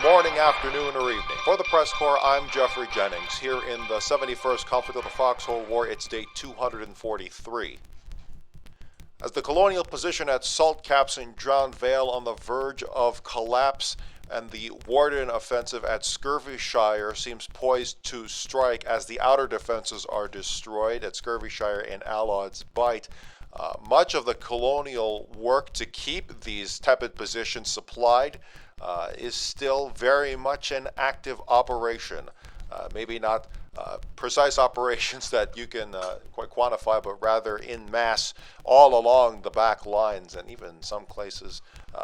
Morning, afternoon, or evening. For the Press Corps, I'm Jeffrey Jennings. Here in the 71st conflict of the Foxhole War, it's day 243. As the colonial position at Salt Caps and Drowned Vale on the verge of collapse, and the Warden offensive at Scurvyshire seems poised to strike as the outer defenses are destroyed at Scurvyshire and Allied's Bight, much of the colonial work to keep these tepid positions supplied is still very much an active operation. Maybe not precise operations that you can quite quantify, but rather in mass all along the back lines and even in some places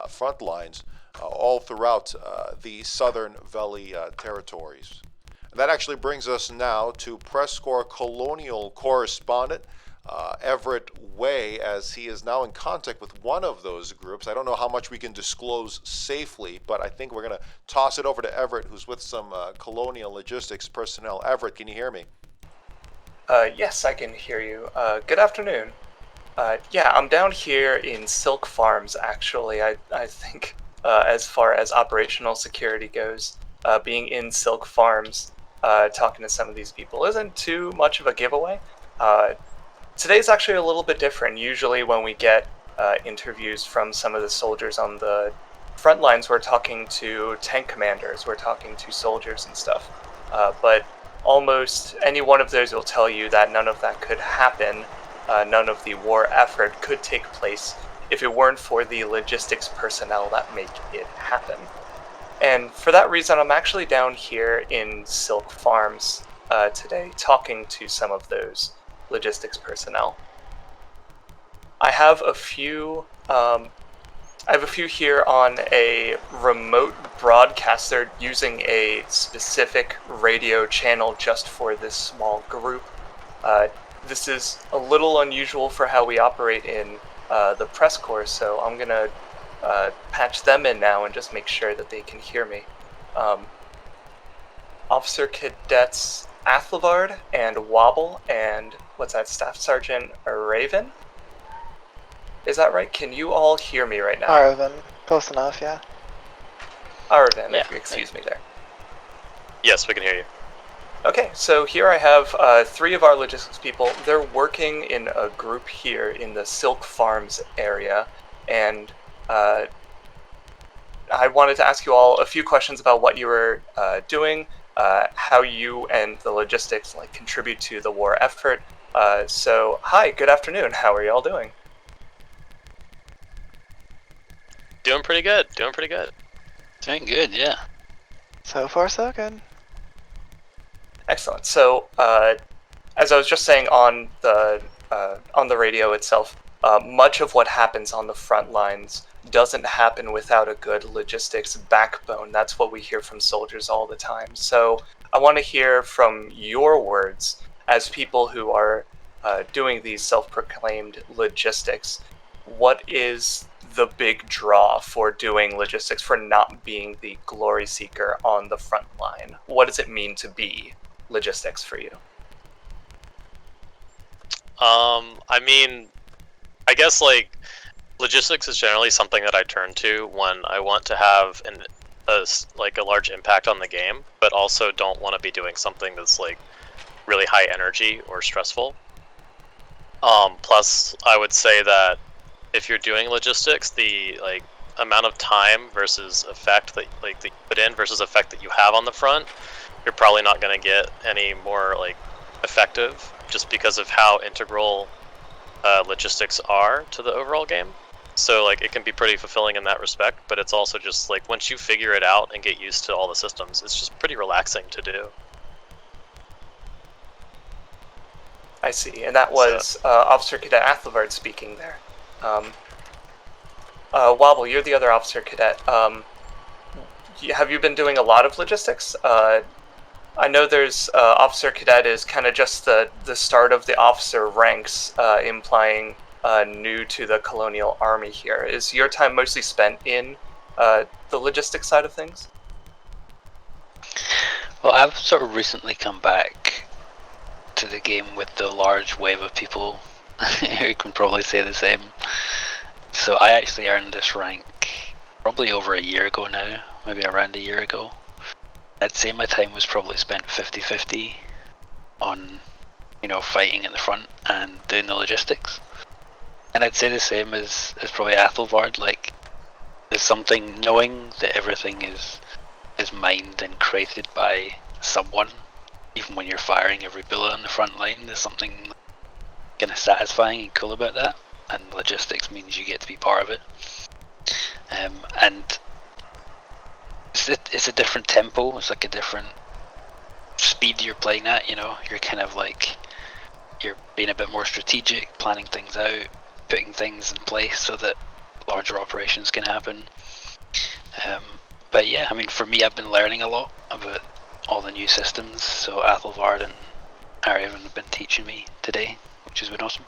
front lines all throughout the Southern Valley territories. And that actually brings us now to PressCorps colonial correspondent Everett Way, as he is now in contact with one of those groups. I don't know how much we can disclose safely, but I think we're going to toss it over to Everett, who's with some colonial logistics personnel. Everett, can you hear me? Yes, I can hear you. Good afternoon. Yeah, I'm down here in Silk Farms, actually. I think as far as operational security goes, being in Silk Farms, talking to some of these people isn't too much of a giveaway. Today's actually a little bit different. Usually when we get interviews from some of the soldiers on the front lines, we're talking to tank commanders, we're talking to soldiers and stuff. But almost any one of those will tell you that none of that could happen. None of the war effort could take place if it weren't for the logistics personnel that make it happen. And for that reason, I'm actually down here in Silk Farms today talking to some of those logistics personnel. I have a few here on a remote broadcast. They're using a specific radio channel just for this small group. This is a little unusual for how we operate in the press corps, so I'm gonna patch them in now and just make sure that they can hear me. Officer Cadets Athlevard and Wobble and what's that, Staff Sergeant Raven? Is that right? Can you all hear me right now? Araven, close enough, yeah. Araven, if you excuse me there. Yes, we can hear you. Okay, so here I have 3 of our logistics people. They're working in a group here in the Silk Farms area, and I wanted to ask you all a few questions about what you were doing, how you and the logistics contribute to the war effort. So, hi, good afternoon. How are you all doing? Doing pretty good. Doing good, yeah. So far, so good. Excellent. So, as I was just saying on the radio itself, much of what happens on the front lines doesn't happen without a good logistics backbone. That's what we hear from soldiers all the time. So, I want to hear from your words as people who are doing these self-proclaimed logistics. What is the big draw for doing logistics, for not being the glory seeker on the front line? What does it mean to be logistics for you? I mean, I guess logistics is generally something that I turn to when I want to have a large impact on the game, but also don't want to be doing something that's really high energy or stressful. Plus, I would say that if you're doing logistics, the amount of time versus effect that that you put in versus effect that you have on the front, you're probably not going to get any more effective, just because of how integral logistics are to the overall game. So it can be pretty fulfilling in that respect, but it's also just once you figure it out and get used to all the systems, it's just pretty relaxing to do. I see, and that was Officer Cadet Athlevard speaking there. Wobble, you're the other Officer Cadet. Have you been doing a lot of logistics? I know there's Officer Cadet is kind of just the start of the officer ranks, implying new to the colonial army here. Is your time mostly spent in the logistics side of things? Well, I've sort of recently come back to the game with the large wave of people who can probably say the same. So I actually earned this rank probably over a year ago now, maybe around a year ago. I'd say my time was probably spent 50-50 on, fighting in the front and doing the logistics. And I'd say the same as probably Athelvard. Like, there's something, knowing that everything is mined and created by someone, even when you're firing every bullet on the front line, there's something kind of satisfying and cool about that. And logistics means you get to be part of it. And it's a different tempo. It's like a different speed you're playing at. You're kind of like, you're being a bit more strategic, planning things out, putting things in place so that larger operations can happen. But yeah, I mean, for me, I've been learning a lot about all the new systems. So Athelvard and Arivan have been teaching me today, which has been awesome.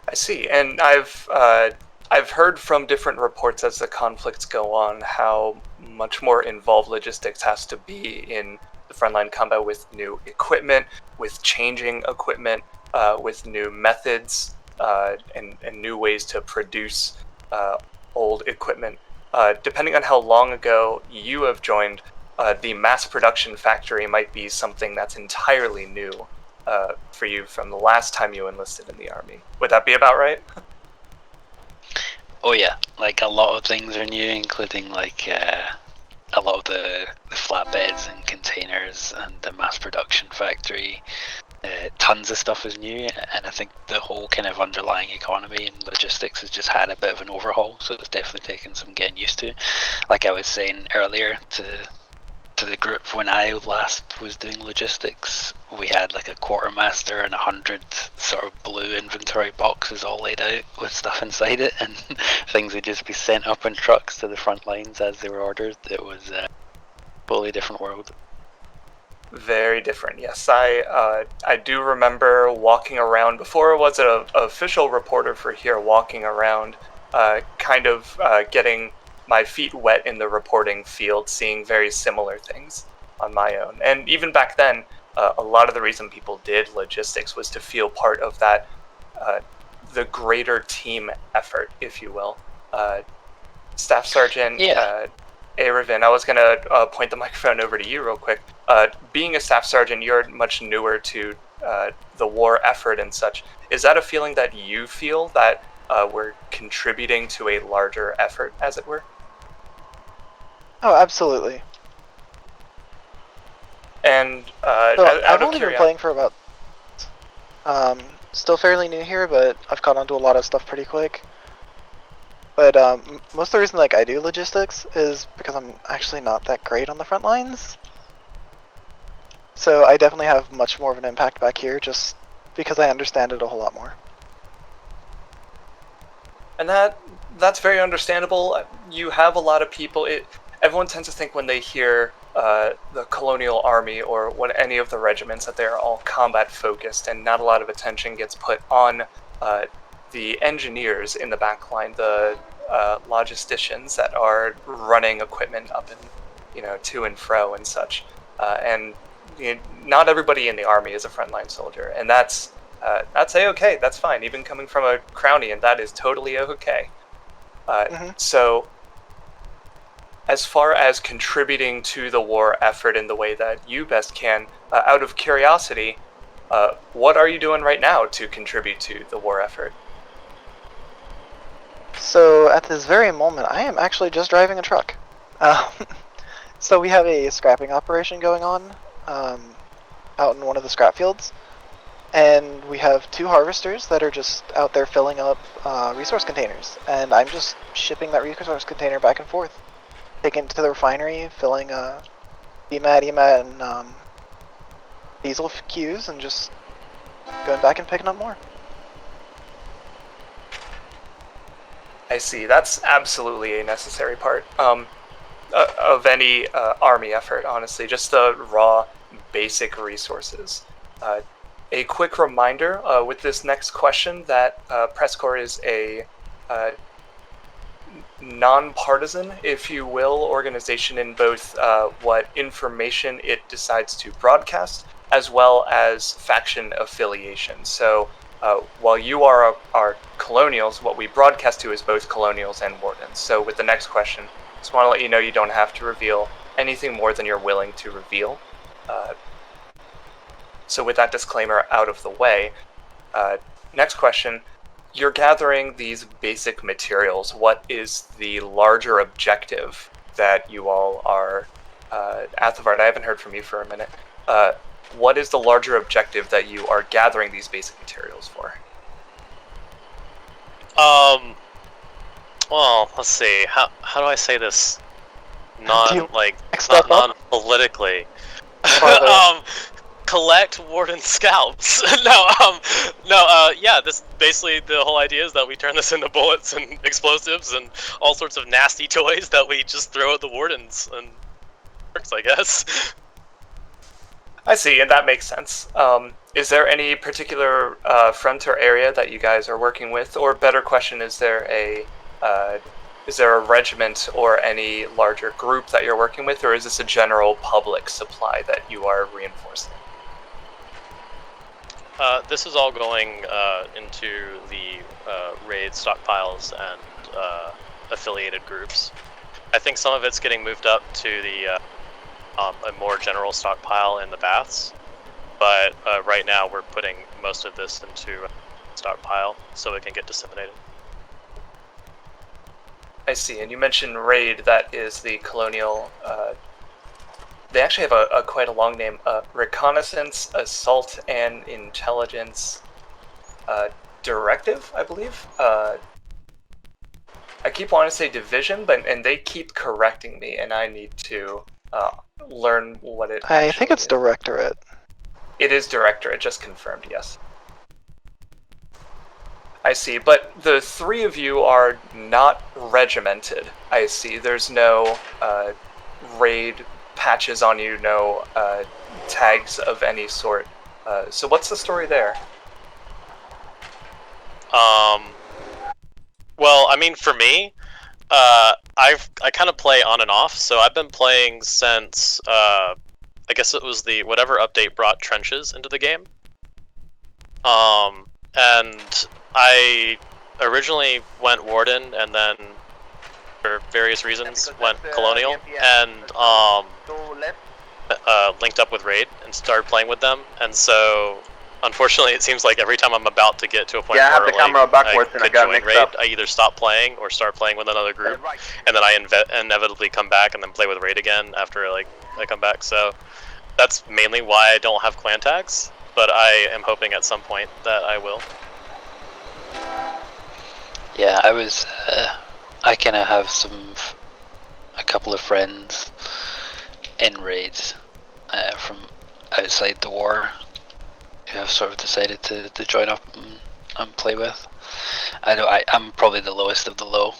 I see, and I've heard from different reports as the conflicts go on how much more involved logistics has to be in the frontline combat with new equipment, with changing equipment, with new methods, and new ways to produce old equipment. Depending on how long ago you have joined, the mass production factory might be something that's entirely new for you from the last time you enlisted in the army. Would that be about right? Oh yeah, like a lot of things are new, including like a lot of the flatbeds and containers and the mass production factory. Tons of stuff is new, and I think the whole kind of underlying economy and logistics has just had a bit of an overhaul, so it's definitely taken some getting used to. Like I was saying earlier to the group, when I last was doing logistics, we had like a quartermaster and 100 sort of blue inventory boxes all laid out with stuff inside it, and things would just be sent up in trucks to the front lines as they were ordered. It was a totally different world. Very different, yes. I do remember walking around, before I was an official reporter for here, walking around, getting my feet wet in the reporting field, seeing very similar things on my own. And even back then, a lot of the reason people did logistics was to feel part of that, the greater team effort, if you will. Staff Sergeant Arivan, I was going to point the microphone over to you real quick. Being a Staff Sergeant, you're much newer to the war effort and such. Is that a feeling that you feel that we're contributing to a larger effort, as it were? Oh, absolutely. And So I've only been playing for about, still fairly new here, but I've caught on to a lot of stuff pretty quick. But most of the reason I do logistics is because I'm actually not that great on the front lines. So I definitely have much more of an impact back here just because I understand it a whole lot more. And that's very understandable. You have a lot of people. Everyone tends to think when they hear the Colonial Army or any of the regiments that they're all combat focused, and not a lot of attention gets put on the engineers in the back line, the logisticians that are running equipment up and to and fro and such. And not everybody in the army is a frontline soldier, and that's a-okay. That's fine. Even coming from a Crownian, that is totally okay. So, as far as contributing to the war effort in the way that you best can, out of curiosity, what are you doing right now to contribute to the war effort? So at this very moment, I am actually just driving a truck. So we have a scrapping operation going on out in one of the scrap fields. And we have 2 harvesters that are just out there filling up resource containers. And I'm just shipping that resource container back and forth. Taking it to the refinery, filling BMAT, EMAT, and diesel queues, and just going back and picking up more. I see. That's absolutely a necessary part of any army effort, honestly. Just the raw, basic resources. A quick reminder with this next question that PressCorps is a non-partisan, if you will, organization in both what information it decides to broadcast, as well as faction affiliation. So while you are Colonials, what we broadcast to is both Colonials and Wardens. So with the next question, just want to let you know you don't have to reveal anything more than you're willing to reveal. So with that disclaimer out of the way, next question, you're gathering these basic materials. What is the larger objective that you all are... Athevard, I haven't heard from you for a minute. What is the larger objective that you are gathering these basic materials for? Well, let's see. How do I say this? Step up? Non-politically. Farther. Collect Warden scalps. Yeah, this basically the whole idea is that we turn this into bullets and explosives and all sorts of nasty toys that we just throw at the Wardens, and works, I guess. I see, and that makes sense. Is there any particular front or area that you guys are working with? Or better question, is there a regiment or any larger group that you're working with, or is this a general public supply that you are reinforcing? This is all going into the raid stockpiles and affiliated groups. I think some of it's getting moved up to the a more general stockpile in the baths, but right now we're putting most of this into stockpile so it can get disseminated. I see, and you mentioned raid, that is the Colonial, they actually have a quite a long name, Reconnaissance, Assault, and Intelligence Directive, I believe. I keep wanting to say division, and they keep correcting me, and I need to learn what it I think it's is. Directorate. It is Directorate, just confirmed, yes. I see, but the three of you are not regimented. I see, there's no raid patches on you, no tags of any sort. So what's the story there? Well, I mean, for me, I kind of play on and off, so I've been playing since, I guess it was the whatever update brought trenches into the game. And I originally went Warden, and then for various reasons went Colonial, and linked up with Raid and started playing with them, and so unfortunately it seems like every time I'm about to get to a point where the camera backwards I could join Raid, I either stop playing or start playing with another group, and then I inevitably come back and then play with Raid again after I come back. So that's mainly why I don't have clan tags, but I am hoping at some point that I will. Yeah, I kind of have a couple of friends in raids from outside the war who have sort of decided to join up and play with. I'm probably the lowest of the low.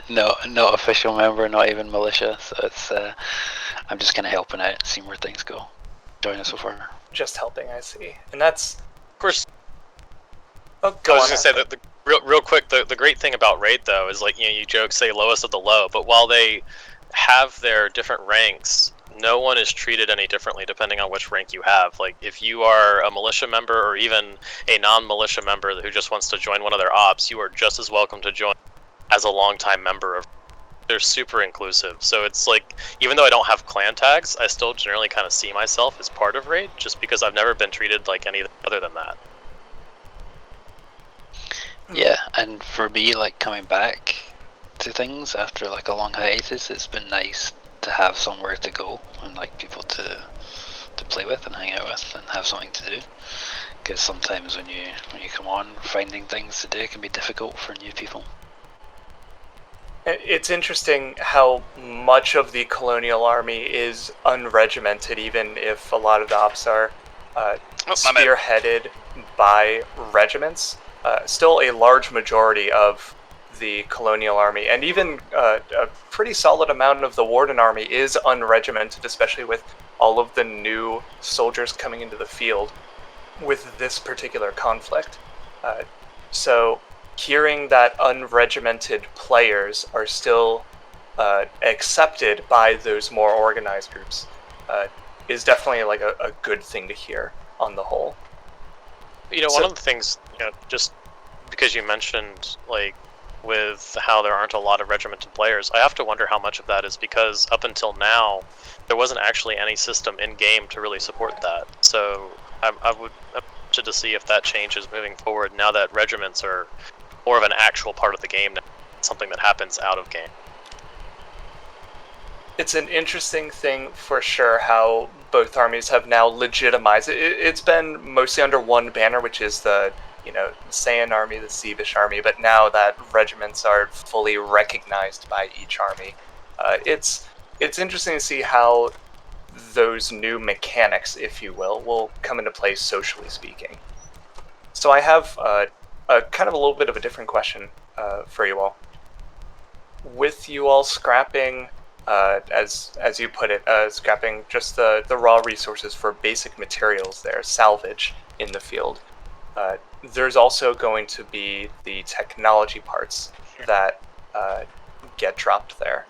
No, not official member, not even militia, so it's I'm just kind of helping out, seeing where things go. Enjoying it so far. Just helping, I see. And that's... Of course, Oh, I was going to say that real quick, the great thing about Raid, though, is you joke, say lowest of the low, but while they have their different ranks, no one is treated any differently depending on which rank you have. Like, if you are a militia member or even a non-militia member who just wants to join one of their ops, you are just as welcome to join as a longtime member of. They're super inclusive, so it's like, even though I don't have clan tags, I still generally kind of see myself as part of Raid, just because I've never been treated like any other than that. Yeah, and for me, coming back to things after a long hiatus, it's been nice to have somewhere to go and people to play with and hang out with and have something to do. Because sometimes when you come on, finding things to do can be difficult for new people. It's interesting how much of the Colonial Army is unregimented, even if a lot of the ops are spearheaded by regiments. Still a large majority of the Colonial Army, and even a pretty solid amount of the Warden Army is unregimented, especially with all of the new soldiers coming into the field with this particular conflict. So hearing that unregimented players are still accepted by those more organized groups is definitely a good thing to hear on the whole. One of the things, just because you mentioned, like, with how there aren't a lot of regimented players, I have to wonder how much of that is because up until now, there wasn't actually any system in-game to really support that. So I would be interested to see if that changes moving forward now that regiments are more of an actual part of the game now, something that happens out of game. It's an interesting thing for sure how both armies have now legitimized it. It's been mostly under one banner, which is the Saiyan army, the Sevish army, but now that regiments are fully recognized by each army, it's interesting to see how those new mechanics, if you will come into play socially speaking. So I have a kind of a little bit of a different question for you all. With you all scrapping, as you put it, scrapping just the raw resources for basic materials there, salvage in the field, there's also going to be the technology parts that get dropped there.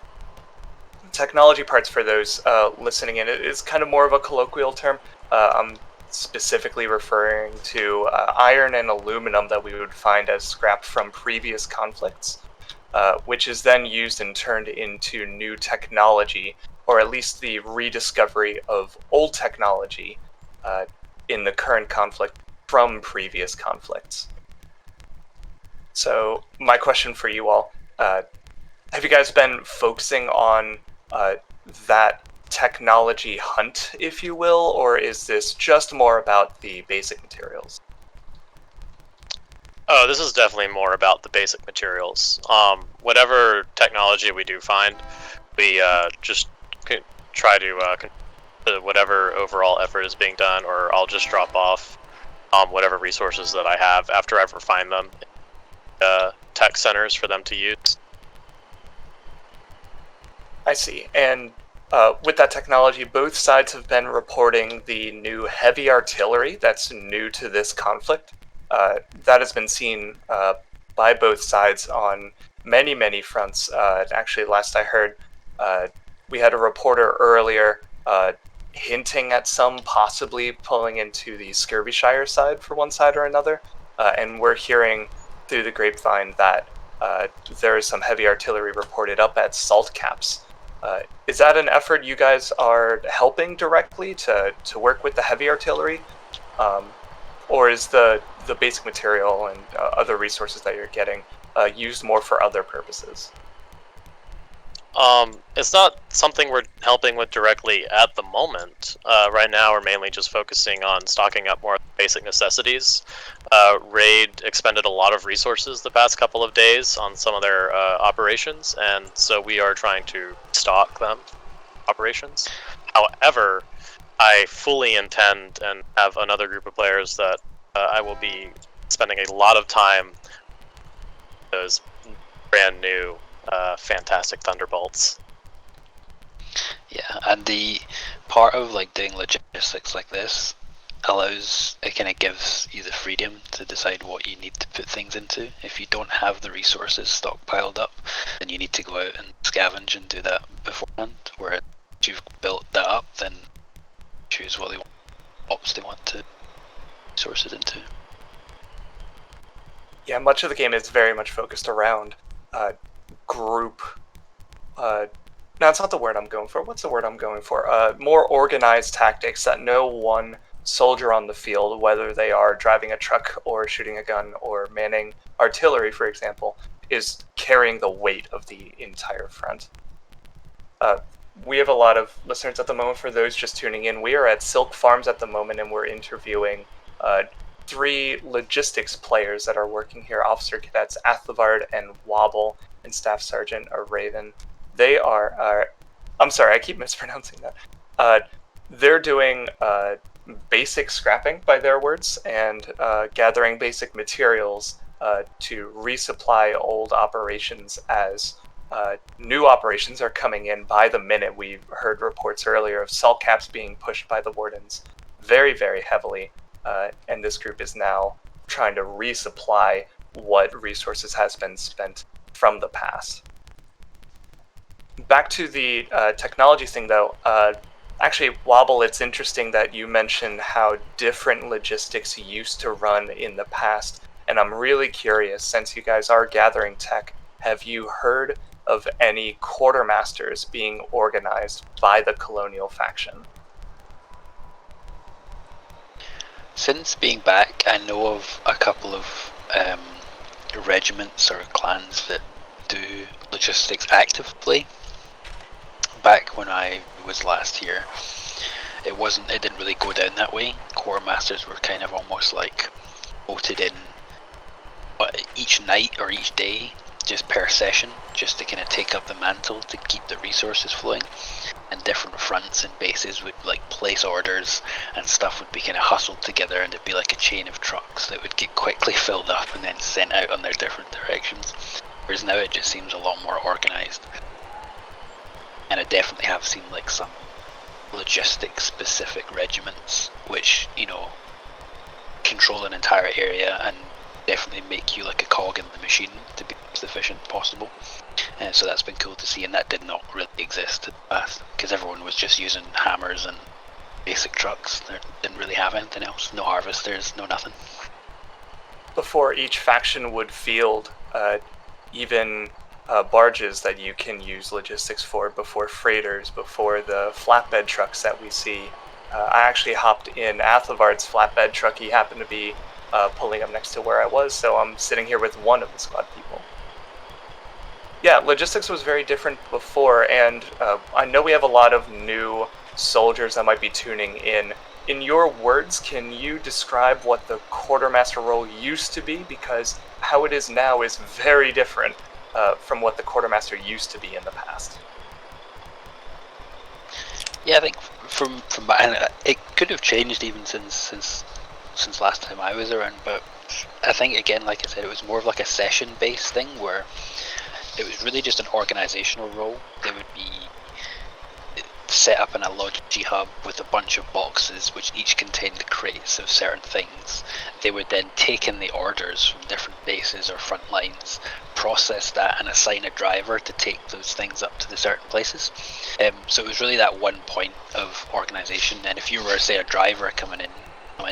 Technology parts, for those listening in, is kind of more of a colloquial term. I'm specifically referring to iron and aluminum that we would find as scrap from previous conflicts, which is then used and turned into new technology, or at least the rediscovery of old technology in the current conflict from previous conflicts. So my question for you all, have you guys been focusing on that technology hunt, if you will, or is this just more about the basic materials? Oh, this is definitely more about the basic materials. Whatever technology we do find, we just try to whatever overall effort is being done, or I'll just drop off whatever resources that I have after I refine them, tech centers for them to use. I see. And with that technology, both sides have been reporting the new heavy artillery that's new to this conflict. That has been seen by both sides on many, many fronts. Actually, last I heard, we had a reporter earlier hinting at some possibly pulling into the Skirbyshire side for one side or another. And we're hearing through the grapevine that there is some heavy artillery reported up at salt caps. Is that an effort you guys are helping directly to work with the heavy artillery? Or is the basic material and other resources that you're getting used more for other purposes? It's not something we're helping with directly at the moment. Right now, we're mainly just focusing on stocking up more basic necessities. Raid expended a lot of resources the past couple of days on some of their operations, and so we are trying to stock them operations. However, I fully intend and have another group of players that I will be spending a lot of time with those brand new fantastic Thunderbolts. Yeah, and the part of like doing logistics like this it kind of gives you the freedom to decide what you need to put things into. If you don't have the resources stockpiled up, then you need to go out and scavenge and do that beforehand. Where you've built that up, then choose what ops they want to resources into. Yeah, much of the game is very much focused around group. No, it's not the word I'm going for. What's the word I'm going for? More organized tactics that no one soldier on the field, whether they are driving a truck or shooting a gun or manning artillery, for example, is carrying the weight of the entire front. We have a lot of listeners at the moment. For those just tuning in, we are at Silk Farms at the moment, and we're interviewing 3 logistics players that are working here: Officer Cadets Athlevard and Wobble, and Staff Sergeant Raven. They are, I'm sorry, I keep mispronouncing that. They're doing basic scrapping, by their words, and gathering basic materials to resupply old operations as new operations are coming in by the minute. We heard reports earlier of salt caps being pushed by the wardens very, very heavily, and this group is now trying to resupply what resources has been spent from the past. Back to the technology thing, though. Actually, Wobble, it's interesting that you mentioned how different logistics used to run in the past. And I'm really curious, since you guys are gathering tech, have you heard of any quartermasters being organized by the colonial faction? Since being back, I know of a couple of regiments or clans that do logistics actively. Back when I was last here, it didn't really go down that way. Quartermasters were kind of almost like voted in each night or each day, just per session, just to kind of take up the mantle to keep the resources flowing. And different fronts and bases would like place orders, and stuff would be kind of hustled together, and it'd be like a chain of trucks that would get quickly filled up and then sent out on their different directions. Whereas now it just seems a lot more organized. And I definitely have seen like some logistics specific regiments which, you know, control an entire area and definitely make you like a cog in the machine to be as efficient as possible. And so that's been cool to see, and that did not really exist in the past because everyone was just using hammers and basic trucks. They didn't really have anything else. No harvesters, no nothing. Before, each faction would field even barges that you can use logistics for, before freighters, before the flatbed trucks that we see. I actually hopped in Athelvard's flatbed truck. He happened to be pulling up next to where I was, so I'm sitting here with one of the squad people. Yeah, logistics was very different before, and I know we have a lot of new soldiers that might be tuning in. In your words, can you describe what the quartermaster role used to be? Because how it is now is very different from what the quartermaster used to be in the past. Yeah, I think from it could have changed even since last time I was around, but I think again, like I said, it was more of like a session-based thing where it was really just an organizational role. They would be set up in a logi hub with a bunch of boxes which each contained crates of certain things. They would then take in the orders from different bases or front lines, process that and assign a driver to take those things up to the certain places. So it was really that one point of organization. And if you were, say, a driver coming in, go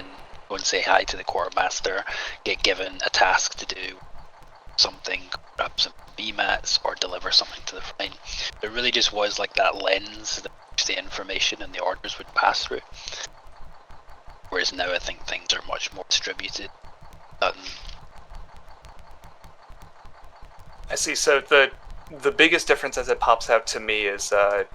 and say hi to the quartermaster, get given a task to do something, grab some BMATs or deliver something to the front. It really just was like that lens that the information and the orders would pass through. Whereas now I think things are much more distributed. I see. So the biggest difference as it pops out to me is a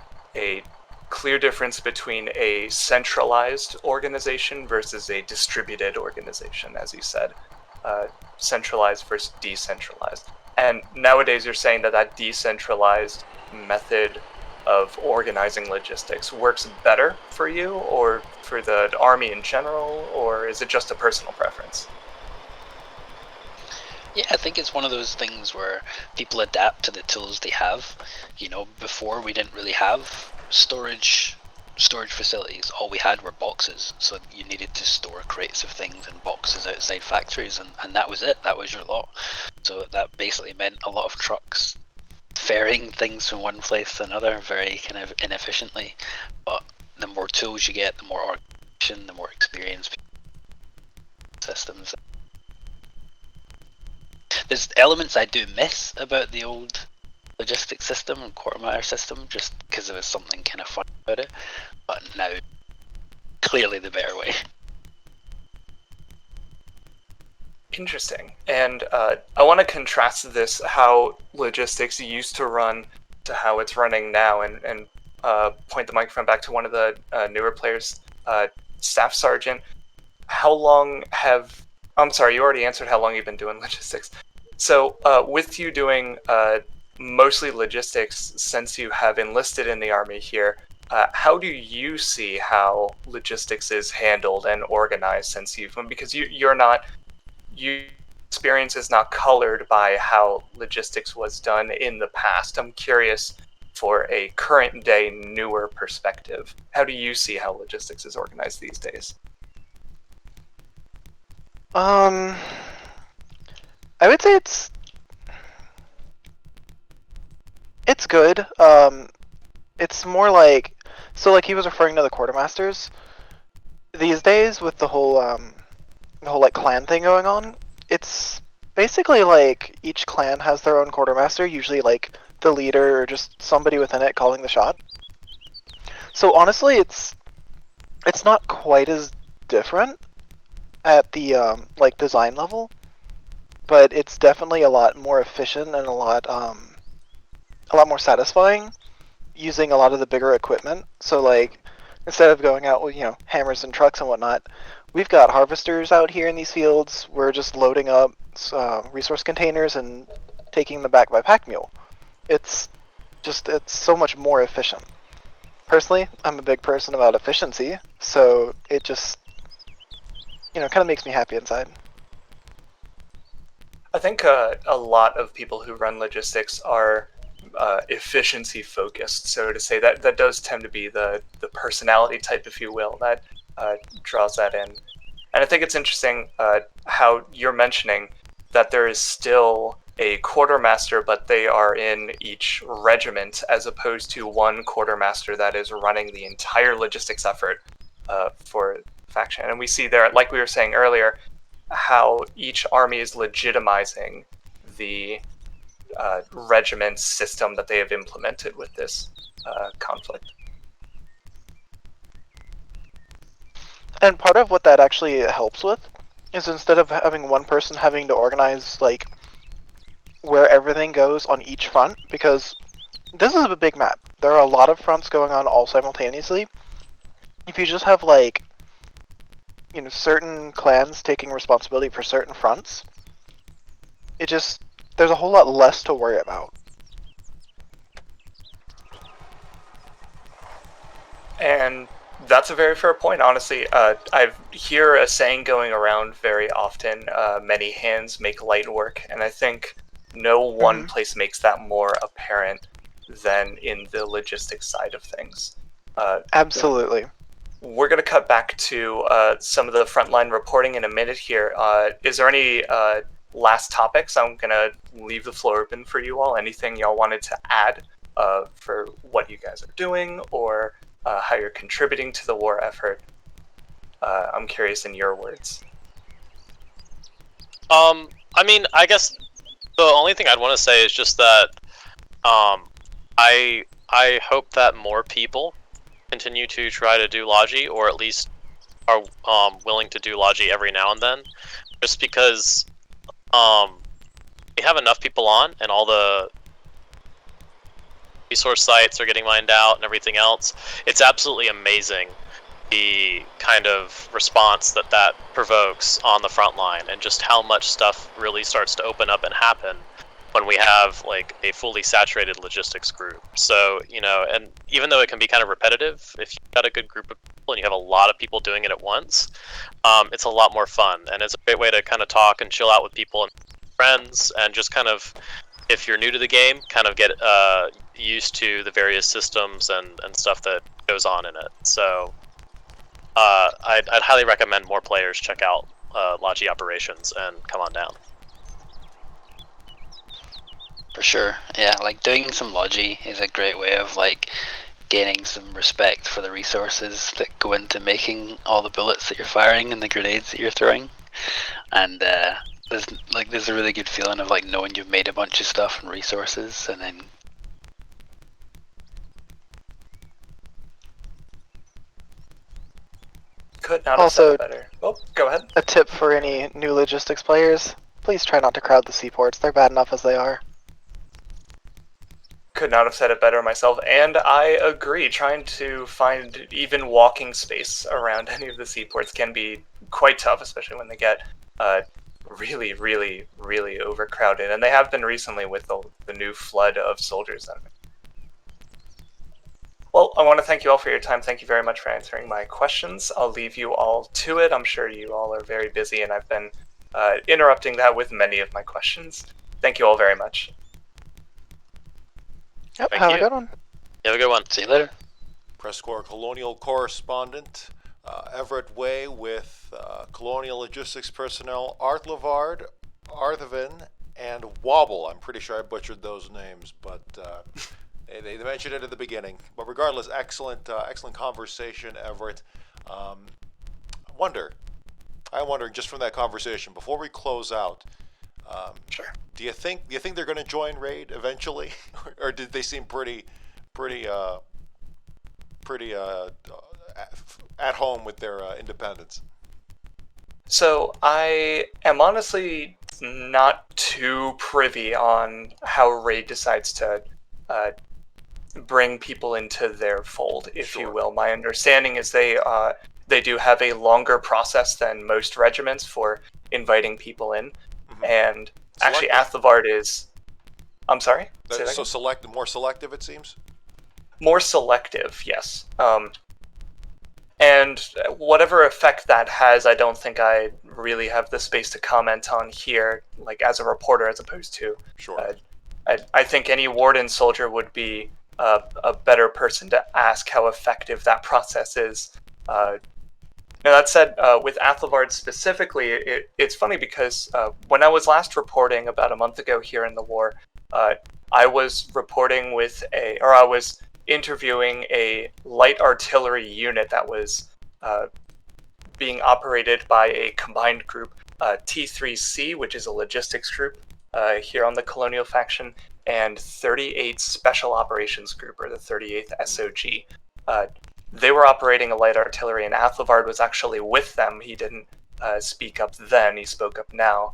clear difference between a centralized organization versus a distributed organization, as you said. Centralized versus decentralized. And nowadays you're saying that decentralized method of organizing logistics works better for you or for the army in general, or is it just a personal preference? Yeah, I think it's one of those things where people adapt to the tools they have. You know, before we didn't really have storage facilities. All we had were boxes, so you needed to store crates of things in boxes outside factories, and that was it. That was your lot. So that basically meant a lot of trucks ferrying things from one place to another very kind of inefficiently. But the more tools you get, the more organization, the more experience, systems. There's elements I do miss about the old logistics system and quartermaster system, just because there was something kind of fun about it. But now, clearly the better way. Interesting. And I want to contrast this, how logistics used to run, to how it's running now, and point the microphone back to one of the newer players, Staff Sergeant. How long have... I'm sorry, you already answered how long you've been doing logistics. So with you doing mostly logistics since you have enlisted in the army here, how do you see how logistics is handled and organized since you've... Because your experience is not colored by how logistics was done in the past. I'm curious for a current day, newer perspective. How do you see how logistics is organized these days? I would say it's good. It's more like, so like he was referring to the quartermasters. These days with the whole like clan thing going on, it's basically like each clan has their own quartermaster, usually like the leader or just somebody within it calling the shot. So honestly, it's not quite as different at the like design level, but it's definitely a lot more efficient and a lot more satisfying using a lot of the bigger equipment. So like instead of going out with hammers and trucks and whatnot, we've got harvesters out here in these fields. We're just loading up resource containers and taking them back by pack mule. It's so much more efficient. Personally, I'm a big person about efficiency, so it just kind of makes me happy inside. I think a lot of people who run logistics are efficiency focused. So to say that does tend to be the personality type, if you will, that draws that in. And I think it's interesting how you're mentioning that there is still a quartermaster, but they are in each regiment, as opposed to one quartermaster that is running the entire logistics effort for faction. And we see there, like we were saying earlier, how each army is legitimizing the regiment system that they have implemented with this conflict. And part of what that actually helps with is instead of having one person having to organize like where everything goes on each front, because this is a big map. There are a lot of fronts going on all simultaneously. If you just have like certain clans taking responsibility for certain fronts, there's a whole lot less to worry about. And that's a very fair point, honestly. I hear a saying going around very often, many hands make light work, and I think no one place makes that more apparent than in the logistics side of things. Absolutely. We're going to cut back to some of the frontline reporting in a minute here. Is there any last topics? I'm going to leave the floor open for you all. Anything y'all wanted to add for what you guys are doing, or how you're contributing to the war effort? I'm curious in your words. I mean, I guess the only thing I'd want to say is just that I hope that more people continue to try to do Logi, or at least are willing to do Logi every now and then, just because we have enough people on, and all the resource sites are getting mined out and everything else. It's absolutely amazing the kind of response that provokes on the front line, and just how much stuff really starts to open up and happen when we have like a fully saturated logistics group. So, and even though it can be kind of repetitive, if you've got a good group of people and you have a lot of people doing it at once, it's a lot more fun, and it's a great way to kind of talk and chill out with people and friends, and just kind of, if you're new to the game, kind of get used to the various systems and stuff that goes on in it. So I'd highly recommend more players check out Logi Operations and come on down. For sure, yeah. Like doing some Logi is a great way of like gaining some respect for the resources that go into making all the bullets that you're firing and the grenades that you're throwing. And there's a really good feeling of like knowing you've made a bunch of stuff and resources, and then Could not have said it better. Oh, go ahead. A tip for any new logistics players: please try not to crowd the seaports. They're bad enough as they are. Could not have said it better myself, and I agree. Trying to find even walking space around any of the seaports can be quite tough, especially when they get really, really, really overcrowded, and they have been recently with the new flood of soldiers. Well, I want to thank you all for your time. Thank you very much for answering my questions. I'll leave you all to it. I'm sure you all are very busy, and I've been interrupting that with many of my questions. Thank you all very much. Yep, Thank have you. a good one. You have a good one. see you later. PressCorps Colonial Correspondent Everett Way with Colonial Logistics personnel Art Lavard, Arthivin, and Wobble. I'm pretty sure I butchered those names, but they mentioned it at the beginning. But regardless, excellent conversation, Everett. I I'm wondering, just from that conversation, before we close out, Sure. do you think they're going to join Raid eventually, or did they seem pretty at home with their independence? So I am honestly not too privy on how Raid decides to bring people into their fold, if you Sure. will. My understanding is they do have a longer process than most regiments for inviting people in, Mhm. and actually Selective. Athelvard is. I'm sorry. Say that So again? more selective, it seems. More selective, yes. And whatever effect that has, I don't think I really have the space to comment on here, like as a reporter, as opposed to. Sure. I think any warden soldier would be a better person to ask how effective that process is. Now that said, with Athelvard specifically, it's funny because when I was last reporting about a month ago here in the war, I was reporting I was interviewing a light artillery unit that was being operated by a combined group, T3C, which is a logistics group here on the Colonial faction, and 38 Special Operations Group, or the 38th SOG. They were operating a light artillery, and Athelvard was actually with them. He didn't speak up then, he spoke up now.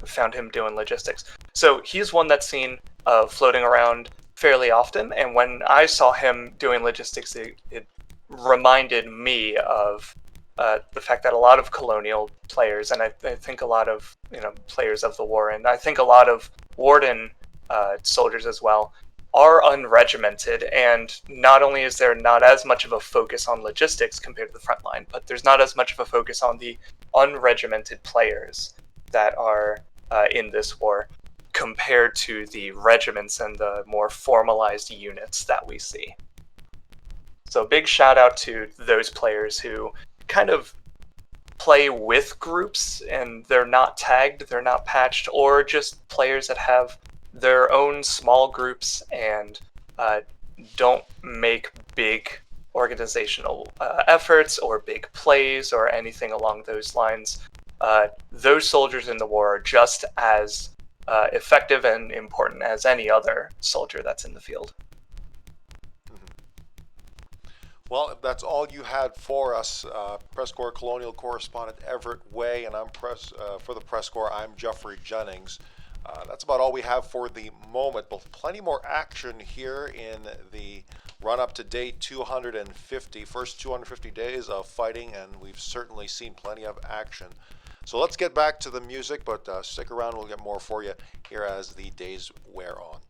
Found him doing logistics. So he's one that's seen floating around fairly often, and when I saw him doing logistics, it reminded me of the fact that a lot of colonial players, and I think a lot of players of the war, and I think a lot of warden soldiers as well, are unregimented. And not only is there not as much of a focus on logistics compared to the front line, but there's not as much of a focus on the unregimented players that are in this war compared to the regiments and the more formalized units that we see. So big shout out to those players who kind of play with groups and they're not tagged, they're not patched, or just players that have their own small groups and don't make big organizational efforts or big plays or anything along those lines. Those soldiers in the war are just as effective and important as any other soldier that's in the field. Well, if that's all you had for us, PressCorps Colonial Correspondent Everett Way, and I'm for the PressCorps, I'm Jeffrey Jennings. That's about all we have for the moment, but plenty more action here in the run-up to day 250, first 250 days of fighting, and we've certainly seen plenty of action. So let's get back to the music, but stick around, we'll get more for you here as the days wear on.